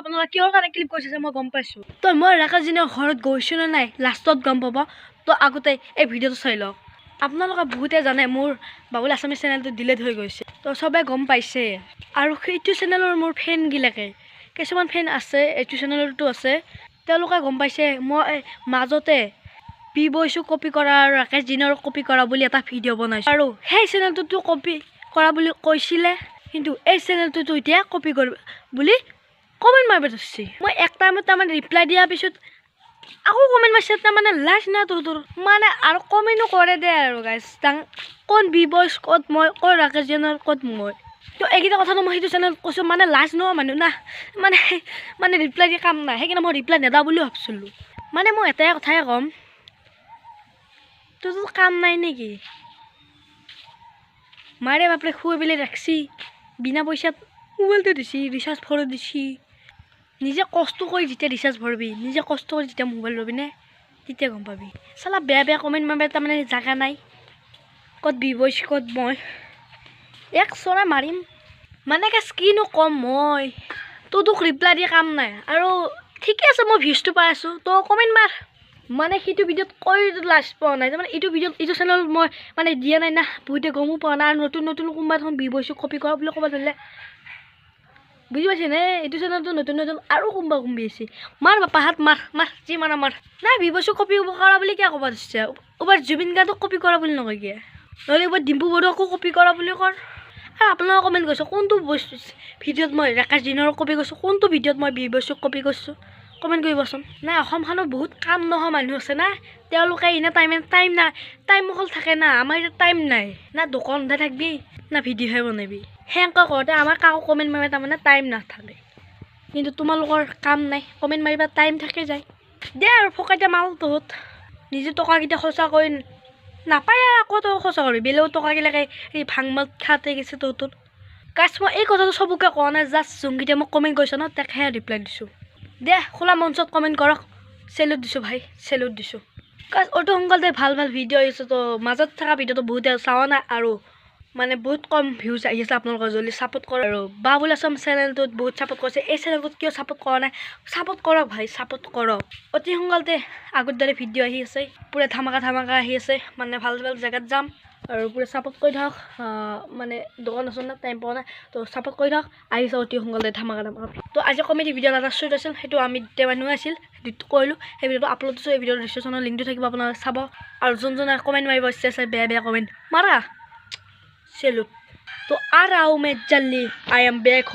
আপোনালোকে কিহৰ কাৰণে ক্লিপ কৰিছে মই গম পাইছোঁ তো মই ৰাকেশজনৰ ঘৰত গৈছোঁ নে নাই লাষ্টত গম পাব তো আগতে এই ভিডিঅ'টো চাই লওক আপোনালোকে বহুতে জানে মোৰ বাবুল আছামিজ চেনেলটো ডিলিট হৈ গৈছে তো চবে গম পাইছে আৰু সেইটো চেনেলৰ মোৰ ফেনগিলাকে কিছুমান ফেন আছে এইটো চেনেলতো আছে তেওঁলোকে গম পাইছে মই মাজতে বি বয়ছো কপি কৰা আৰু ৰাকেশজনৰ কপি কৰা বুলি এটা ভিডিঅ' বনাইছোঁ আৰু সেই চেনেলটোতো কপি কৰা বুলি কৈছিলে কিন্তু এই চেনেলটোতো এতিয়া কপি কৰিব বুলি কমেণ্ট মাৰিব ধৰিছে মই এক টাইমত তাৰমানে ৰিপ্লাই দিয়াৰ পিছত আকৌ কমেণ্ট মাৰিছে তাৰমানে লাজ না তোৰ মানে আৰু কমেণ্টো কৰে দে আৰু গাইছ কোন বি বয়ছ ক'ত মই ক'ত ৰাকেশজনৰ ক'ত মই তো এইকেইটা কথাটো মই সেইটো চেনেলত কৈছোঁ মানে লাজ নোহোৱা মানুহ না মানে ৰিপ্লাই দি কাম নাই সেইকাৰণে মই ৰিপ্লাই নেদা বুলি ভাবিছিলোঁ মানে মই এটাই কথাই ক'ম তোৰ কাম নাই নেকি মাৰে বাপৰে শুই পেলাই ৰাখছি বিনা পইচাত মোবাইলটো দিছি ৰিচাৰ্জ ভৰাই দিছি নিজে কষ্ট কৰি যেতিয়া ৰিচাৰ্জ ভৰবি নিজে কষ্ট কৰি যেতিয়া মোবাইল ল'বি নে তেতিয়া গম পাবি চালা বেয়া বেয়া কমেণ্ট মাৰিব তাৰমানে জাগা নাই ক'ত বি বয়ছ ক'ত মই এক চৰা মাৰিম মানে কাজ কিনো ক'ম মই তোক ৰিপ্লাই দি কাম নাই আৰু ঠিকে আছে মই ভিউজটো পাই আছোঁ তো কমেণ্ট মাৰ মানে সেইটো ভিডিঅ'ত কৈ লাজ পোৱা নাই তাৰমানে এইটো ভিডিঅ'ত এইটো চেনেলত মই মানে দিয়া নাই না বহুতে গমো পোৱা নাই আৰু নতুন নতুন কোনোবা এখন বি বয়ছো কপি কৰা বুলি ক'ব ধৰিলে বুজি পাইছে নে এইটো চেনেলটো নতুন নতুন আৰু কোনোবা কোনোবি আছে মাৰ বাপা হাত মাৰ যি মাৰা মাৰ নাই বি বয়ছো কপি কৰা বুলি কিয় ক'ব ধৰিছে এবাৰ জুবিন গাৰ্গক কপি কৰা বুলি নকয় কিয় নহ'লে এবাৰ ডিম্পু বৰুৱাকো কপি কৰা বুলি কৰ আৰু আপোনালোকে কমেণ্ট কৰিছোঁ কোনটো বস্তু ভিডিঅ'ত মই ৰাকেশজনৰ কপি কৰিছোঁ কোনটো ভিডিঅ'ত মই বি বয়ছক কপি কৰিছোঁ কমেণ্ট কৰিবচোন নাই অসমখনত বহুত কাম নোহোৱা মানুহ আছে না তেওঁলোকে এনে টাইম অকল থাকে না আমাৰ এতিয়া টাইম নাই না দোকানতে থাকবি না ভিডিঅ'হে বনাবি সেনেকৈ কৰোঁতে আমাৰ কাকো কমেণ্ট মাৰিব তাৰমানে টাইম নাথাকে কিন্তু তোমালোকৰ কাম নাই কমেণ্ট মাৰিব টাইম থাকে যায় দে আৰু ফকাইতে মাল তহঁত নিজে টকাকেইটা খৰচা কৰি নাপায় আকৌ তই খৰচা কৰিবি বেলেগৰ টকাগিলাকে এই ভাং মাল খাতে গৈছে তহঁতৰ কাজ মই এই কথাটো চবকে কোৱা নাই জাষ্ট যোনকেইটা মোক কমেণ্ট কৰিছে ন তাকহে ৰিপ্লাই দিছোঁ দে খোলা মঞ্চত কমেণ্ট কৰক চেলুট দিছোঁ ভাই চেলুট দিছোঁ কাজ অতি সোনকালে ভাল ভাল ভিডিঅ' আহিছে তো মাজত থকা ভিডিঅ'টো বহুতে চাৱা নাই আৰু মানে বহুত কম ভিউজ আহি আছে আপোনালোকৰ জলদি ছাপোৰ্ট কৰক আৰু বাবুল আছামিজ চেনেলটোত বহুত ছাপোৰ্ট কৰিছে এই চেনেলটোত কিয় ছাপোৰ্ট কৰা নাই ছাপোৰ্ট কৰক ভাই ছাপোৰ্ট কৰক অতি সোনকালে আগৰ দৰে ভিডিঅ' আহি আছে পূৰা ধামাকা আহি আছে মানে ভাল ভাল জেগাত যাম আৰু পূৰা ছাপোৰ্ট কৰি থাকক মানে দোকান আছে না টাইম পোৱা নাই তো ছাপোৰ্ট কৰি থাকক আহিছে অতি সোনকালে ধামাকা তো আজি কমেডি ভিডিঅ' এটা শ্বুট আছিল সেইটো আমি দুটা মানুহ আছিল সেইটো কৰিলোঁ সেই ভিডিঅ'টো আপলোড দিছোঁ এই ভিডিঅ'ৰ ডিছক্ৰিপশ্যনৰ লিংকটো থাকিব আপোনালোকে চাব আৰু যোনজনে কমেণ্ট মাৰিব ইচ্ছা আছে বেয়া কমেণ্ট মাৰা চেলুট তো আ ৰহা হूं मैं जल्दी आई एम बैक